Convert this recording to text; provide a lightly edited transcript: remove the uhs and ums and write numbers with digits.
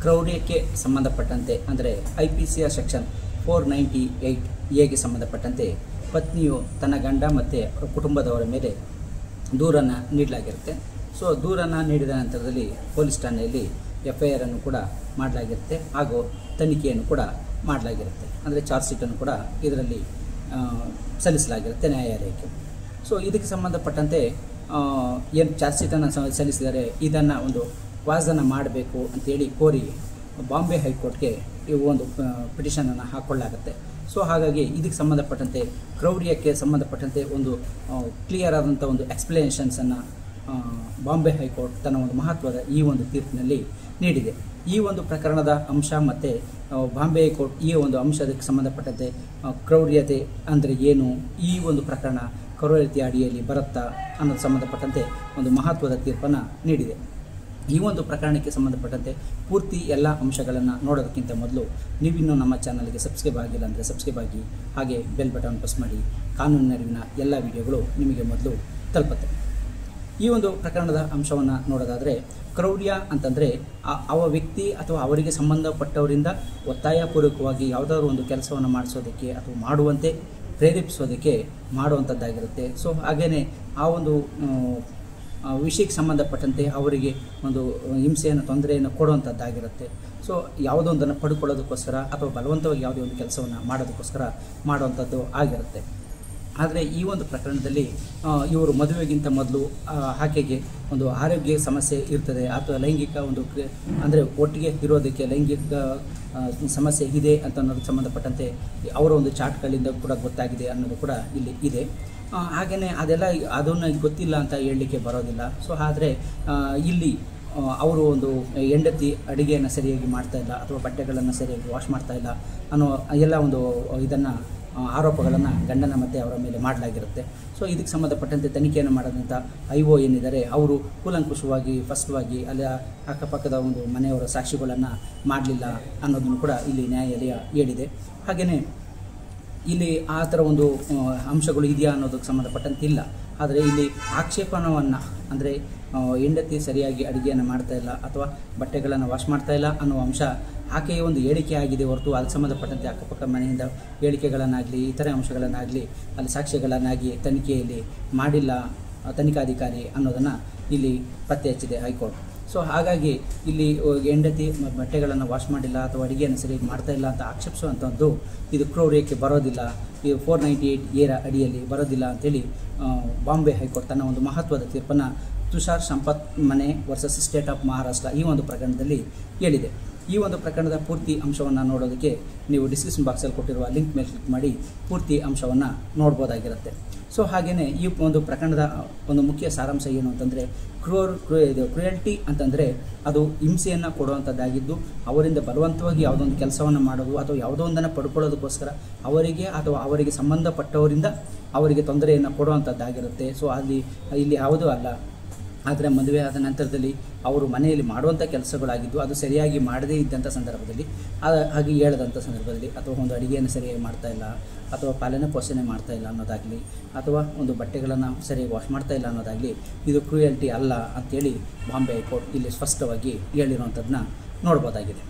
ಕ್ರೌರ್ಯಕ್ಕೆ ಸಂಬಂಧಪಟ್ಟಂತೆ ಅಂದರೆ IPCಯ ಸೆಕ್ಷನ್ 498 ಎಗೆ ಸಂಬಂಧಪಟ್ಟಂತೆ ಪತ್ನಿಯು ತನ್ನ ಗಂಡ ಮತ್ತು ಕುಟುಂಬದವರ ಮೇಲೆ ದೂರನ್ನು ನೀಡಲಾಗಿರುತ್ತೆ. ಸೊ ದೂರನ್ನು ನೀಡಿದ ನಂತರದಲ್ಲಿ ಪೊಲೀಸ್ ಠಾಣೆಯಲ್ಲಿ FIR ಅನ್ನು ಕೂಡ ಮಾಡಲಾಗಿರುತ್ತೆ ಹಾಗೂ ತನಿಖೆಯನ್ನು ಕೂಡ ಮಾಡಲಾಗಿರುತ್ತೆ. ಅಂದರೆ ಚಾರ್ಜ್ ಶೀಟನ್ನು ಕೂಡ ಇದರಲ್ಲಿ ಸಲ್ಲಿಸಲಾಗಿರುತ್ತೆ ನ್ಯಾಯಾಲಯಕ್ಕೆ. ಸೊ ಇದಕ್ಕೆ ಸಂಬಂಧಪಟ್ಟಂತೆ ಏನು ಚಾರ್ಜ್ ಶೀಟನ್ನು ಸಲ್ಲಿಸಿದರೆ ಇದನ್ನು ಒಂದು ವಾದನ ಮಾಡಬೇಕು ಅಂತೇಳಿ ಕೋರಿ ಬಾಂಬೆ ಹೈಕೋರ್ಟ್ಗೆ ಇವು ಒಂದು ಪಿಟಿಷನನ್ನು ಹಾಕ್ಕೊಳ್ಳಾಗುತ್ತೆ. ಸೊ ಹಾಗಾಗಿ ಇದಕ್ಕೆ ಸಂಬಂಧಪಟ್ಟಂತೆ ಕ್ರೌರ್ಯಕ್ಕೆ ಸಂಬಂಧಪಟ್ಟಂತೆ ಒಂದು ಕ್ಲಿಯರ್ ಆದಂಥ ಒಂದು ಎಕ್ಸ್ಪ್ಲನೇಷನ್ಸನ್ನು ಬಾಂಬೆ ಹೈಕೋರ್ಟ್ ತನ್ನ ಒಂದು ಮಹತ್ವದ ಈ ಒಂದು ತೀರ್ಪಿನಲ್ಲಿ ನೀಡಿದೆ. ಈ ಒಂದು ಪ್ರಕರಣದ ಅಂಶ ಮತ್ತು ಬಾಂಬೆ ಹೈಕೋರ್ಟ್ ಈ ಒಂದು ಅಂಶದಕ್ಕೆ ಸಂಬಂಧಪಟ್ಟಂತೆ ಕ್ರೌರ್ಯತೆ ಅಂದರೆ ಏನು, ಈ ಒಂದು ಪ್ರಕರಣ ಕ್ರೌರ್ಯತೆ ಅಡಿಯಲ್ಲಿ ಬರುತ್ತಾ ಅನ್ನೋದು ಸಂಬಂಧಪಟ್ಟಂತೆ ಒಂದು ಮಹತ್ವದ ತೀರ್ಪನ್ನು ನೀಡಿದೆ. ಈ ಒಂದು ಪ್ರಕರಣಕ್ಕೆ ಸಂಬಂಧಪಟ್ಟಂತೆ ಪೂರ್ತಿ ಎಲ್ಲ ಅಂಶಗಳನ್ನು ನೋಡೋದಕ್ಕಿಂತ ಮೊದಲು ನೀವಿನ್ನೂ ನಮ್ಮ ಚಾನಲ್ಗೆ ಸಬ್ಸ್ಕ್ರೈಬ್ ಆಗಿಲ್ಲ ಅಂದರೆ ಸಬ್ಸ್ಕ್ರೈಬ್ ಆಗಿ, ಹಾಗೆ ಬೆಲ್ ಬಟನ್ ಪ್ರೆಸ್ ಮಾಡಿ. ಕಾನೂನಿನರಿವಿನ ಎಲ್ಲ ವಿಡಿಯೋಗಳು ನಿಮಗೆ ಮೊದಲು ತಲುಪುತ್ತೆ. ಈ ಒಂದು ಪ್ರಕರಣದ ಅಂಶವನ್ನು ನೋಡೋದಾದರೆ, ಕ್ರೌರ್ಯ ಅಂತಂದರೆ ಅವ ವ್ಯಕ್ತಿ ಅಥವಾ ಅವರಿಗೆ ಸಂಬಂಧಪಟ್ಟವರಿಂದ ಒತ್ತಾಯಪೂರ್ವಕವಾಗಿ ಯಾವುದಾದ್ರೂ ಒಂದು ಕೆಲಸವನ್ನು ಮಾಡಿಸೋದಕ್ಕೆ ಅಥವಾ ಮಾಡುವಂತೆ ಪ್ರೇರೇಪಿಸೋದಕ್ಕೆ ಮಾಡುವಂಥದ್ದಾಗಿರುತ್ತೆ. ಸೊ ಹಾಗೆಯೇ ಆ ಒಂದು ವಿಷಯಕ್ಕೆ ಸಂಬಂಧಪಟ್ಟಂತೆ ಅವರಿಗೆ ಒಂದು ಹಿಂಸೆಯನ್ನು ತೊಂದರೆಯನ್ನು ಕೊಡುವಂಥದ್ದಾಗಿರುತ್ತೆ. ಸೊ ಯಾವುದೊಂದನ್ನು ಪಡ್ಕೊಳ್ಳೋದಕ್ಕೋಸ್ಕರ ಅಥವಾ ಬಲವಂತವಾಗಿ ಯಾವುದೇ ಒಂದು ಕೆಲಸವನ್ನು ಮಾಡೋದಕ್ಕೋಸ್ಕರ ಮಾಡುವಂಥದ್ದು ಆಗಿರುತ್ತೆ. ಆದರೆ ಈ ಒಂದು ಪ್ರಕರಣದಲ್ಲಿ ಇವರು ಮದುವೆಗಿಂತ ಮೊದಲು ಆಕೆಗೆ ಒಂದು ಆರೋಗ್ಯ ಸಮಸ್ಯೆ ಇರ್ತದೆ ಅಥವಾ ಲೈಂಗಿಕ ಒಂದು ಅಂದರೆ ಒಟ್ಟಿಗೆ ಇರೋದಕ್ಕೆ ಲೈಂಗಿಕ ಸಮಸ್ಯೆ ಇದೆ ಅಂತ ಅನ್ನೋದಕ್ಕೆ ಸಂಬಂಧಪಟ್ಟಂತೆ ಅವರ ಒಂದು ಚಾಟ್ಗಳಿಂದ ಕೂಡ ಗೊತ್ತಾಗಿದೆ ಅನ್ನೋದು ಕೂಡ ಇಲ್ಲಿ ಇದೆ. ಹಾಗೆಯೇ ಅದನ್ನು ಗೊತ್ತಿಲ್ಲ ಅಂತ ಹೇಳಲಿಕ್ಕೆ ಬರೋದಿಲ್ಲ. ಸೊ ಆದರೆ ಇಲ್ಲಿ ಅವರು ಒಂದು ಹೆಂಡತಿ ಅಡುಗೆಯನ್ನು ಸರಿಯಾಗಿ ಮಾಡ್ತಾಯಿಲ್ಲ ಅಥವಾ ಬಟ್ಟೆಗಳನ್ನು ಸರಿಯಾಗಿ ವಾಶ್ ಮಾಡ್ತಾಯಿಲ್ಲ ಅನ್ನೋ ಎಲ್ಲ ಒಂದು ಇದನ್ನು ಆರೋಪಗಳನ್ನು ಗಂಡನ ಮತ್ತು ಅವರ ಮೇಲೆ ಮಾಡಲಾಗಿರುತ್ತೆ. ಸೊ ಇದಕ್ಕೆ ಸಂಬಂಧಪಟ್ಟಂತೆ ತನಿಖೆಯನ್ನು ಮಾಡೋದಂಥ IO ಏನಿದ್ದಾರೆ ಅವರು ಕೂಲಂಕುಷವಾಗಿ ಫಸ್ಟ್ವಾಗಿ ಅಲ್ಲಿ ಅಕ್ಕಪಕ್ಕದ ಒಂದು ಮನೆಯವರ ಸಾಕ್ಷಿಗಳನ್ನು ಮಾಡಲಿಲ್ಲ ಅನ್ನೋದನ್ನು ಕೂಡ ಇಲ್ಲಿ ನ್ಯಾಯಾಲಯ ಹೇಳಿದೆ. ಹಾಗೆಯೇ ಇಲ್ಲಿ ಆ ಥರ ಒಂದು ಅಂಶಗಳು ಇದೆಯಾ ಅನ್ನೋದಕ್ಕೆ ಸಂಬಂಧಪಟ್ಟಂತೆ ಇಲ್ಲ. ಆದರೆ ಇಲ್ಲಿ ಆಕ್ಷೇಪಣವನ್ನು ಅಂದರೆ ಹೆಂಡತಿ ಸರಿಯಾಗಿ ಅಡುಗೆಯನ್ನು ಮಾಡ್ತಾಯಿಲ್ಲ ಅಥವಾ ಬಟ್ಟೆಗಳನ್ನು ವಾಶ್ ಮಾಡ್ತಾಯಿಲ್ಲ ಅನ್ನೋ ಅಂಶ ಆಕೆಯ ಒಂದು ಹೇಳಿಕೆ ಆಗಿದೆ ಹೊರತು ಅದಕ್ಕೆ ಸಂಬಂಧಪಟ್ಟಂತೆ ಅಕ್ಕಪಕ್ಕ ಮನೆಯಿಂದ ಹೇಳಿಕೆಗಳನ್ನಾಗಲಿ ಇತರೆ ಅಂಶಗಳನ್ನಾಗಲಿ ಅಲ್ಲಿ ಸಾಕ್ಷ್ಯಗಳನ್ನಾಗಿ ತನಿಖೆಯಲ್ಲಿ ಮಾಡಿಲ್ಲ ತನಿಖಾಧಿಕಾರಿ ಅನ್ನೋದನ್ನು ಇಲ್ಲಿ ಪತ್ತೆ ಹಚ್ಚಿದೆ ಹೈಕೋರ್ಟ್. ಸೊ ಹಾಗಾಗಿ ಇಲ್ಲಿ ಹೆಂಡತಿ ಬಟ್ಟೆಗಳನ್ನು ವಾಶ್ ಮಾಡಿಲ್ಲ ಅಥವಾ ಅಡುಗೆಯನ್ನು ಸರಿಯಾಗಿ ಮಾಡ್ತಾಯಿಲ್ಲ ಅಂತ ಆಕ್ಷೇಪಿಸುವಂಥದ್ದು ಇದು ಕ್ರೌರ್ಯಕ್ಕೆ ಬರೋದಿಲ್ಲ, ಇದು 498 ಅಡಿಯಲ್ಲಿ ಬರೋದಿಲ್ಲ ಅಂಥೇಳಿ ಬಾಂಬೆ ಹೈಕೋರ್ಟ್ ತನ್ನ ಒಂದು ಮಹತ್ವದ ತೀರ್ಪನ್ನು ತುಷಾರ್ ಸಂಪತ್ ಮನೆ ವರ್ಸಸ್ ಸ್ಟೇಟ್ ಆಫ್ ಮಹಾರಾಷ್ಟ್ರ ಈ ಒಂದು ಪ್ರಕರಣದಲ್ಲಿ ಹೇಳಿದೆ. ಈ ಒಂದು ಪ್ರಕರಣದ ಪೂರ್ತಿ ಅಂಶವನ್ನು ನೋಡೋದಕ್ಕೆ ನೀವು ಡಿಸ್ಕ್ರಿಪ್ಷನ್ ಬಾಕ್ಸಲ್ಲಿ ಕೊಟ್ಟಿರುವ ಲಿಂಕ್ ಮೇಲೆ ಕ್ಲಿಕ್ ಮಾಡಿ ಪೂರ್ತಿ ಅಂಶವನ್ನು ನೋಡ್ಬೋದಾಗಿರುತ್ತೆ. ಸೊ ಹಾಗೆಯೇ ಈ ಒಂದು ಪ್ರಕರಣದ ಒಂದು ಮುಖ್ಯ ಸಾರಾಂಶ ಏನು ಅಂತಂದರೆ ಕ್ರುಯಲ್ಟಿ ಅಂತಂದರೆ ಅದು ಹಿಂಸೆಯನ್ನು ಕೊಡುವಂಥದ್ದಾಗಿದ್ದು ಅವರಿಂದ ಬಲವಂತವಾಗಿ ಯಾವುದೊಂದು ಕೆಲಸವನ್ನು ಮಾಡೋದು ಅಥವಾ ಯಾವುದೋ ಒಂದನ್ನು ಪಡ್ಕೊಳ್ಳೋದಕ್ಕೋಸ್ಕರ ಅವರಿಗೆ ಅಥವಾ ಅವರಿಗೆ ಸಂಬಂಧಪಟ್ಟವರಿಂದ ಅವರಿಗೆ ತೊಂದರೆಯನ್ನು ಕೊಡುವಂಥದ್ದಾಗಿರುತ್ತೆ. ಸೊ ಇಲ್ಲಿ ಯಾವುದೂ ಅಲ್ಲ. ಆದರೆ ಮದುವೆ ಆದ ನಂತರದಲ್ಲಿ ಅವರು ಮನೆಯಲ್ಲಿ ಮಾಡುವಂಥ ಕೆಲಸಗಳಾಗಿದ್ದು ಅದು ಸರಿಯಾಗಿ ಮಾಡದೇ ಇದ್ದಂಥ ಸಂದರ್ಭದಲ್ಲಿ ಹಾಗೆ ಹೇಳದಂಥ ಸಂದರ್ಭದಲ್ಲಿ ಅಥವಾ ಒಂದು ಅಡುಗೆಯನ್ನು ಸರಿಯಾಗಿ ಮಾಡ್ತಾಯಿಲ್ಲ ಅಥವಾ ಪಾಲನೆ ಪೋಷಣೆ ಮಾಡ್ತಾಯಿಲ್ಲ ಅನ್ನೋದಾಗಲಿ ಅಥವಾ ಒಂದು ಬಟ್ಟೆಗಳನ್ನು ಸರಿಯಾಗಿ ವಾಶ್ ಮಾಡ್ತಾಯಿಲ್ಲ ಅನ್ನೋದಾಗಲಿ ಇದು ಕ್ರೂಯಲ್ಟಿ ಅಲ್ಲ ಅಂಥೇಳಿ ಬಾಂಬೆ ಹೈಕೋರ್ಟ್ ಇಲ್ಲಿ ಸ್ಪಷ್ಟವಾಗಿ ಹೇಳಿರುವಂಥದ್ದನ್ನ ನೋಡ್ಬೋದಾಗಿದೆ.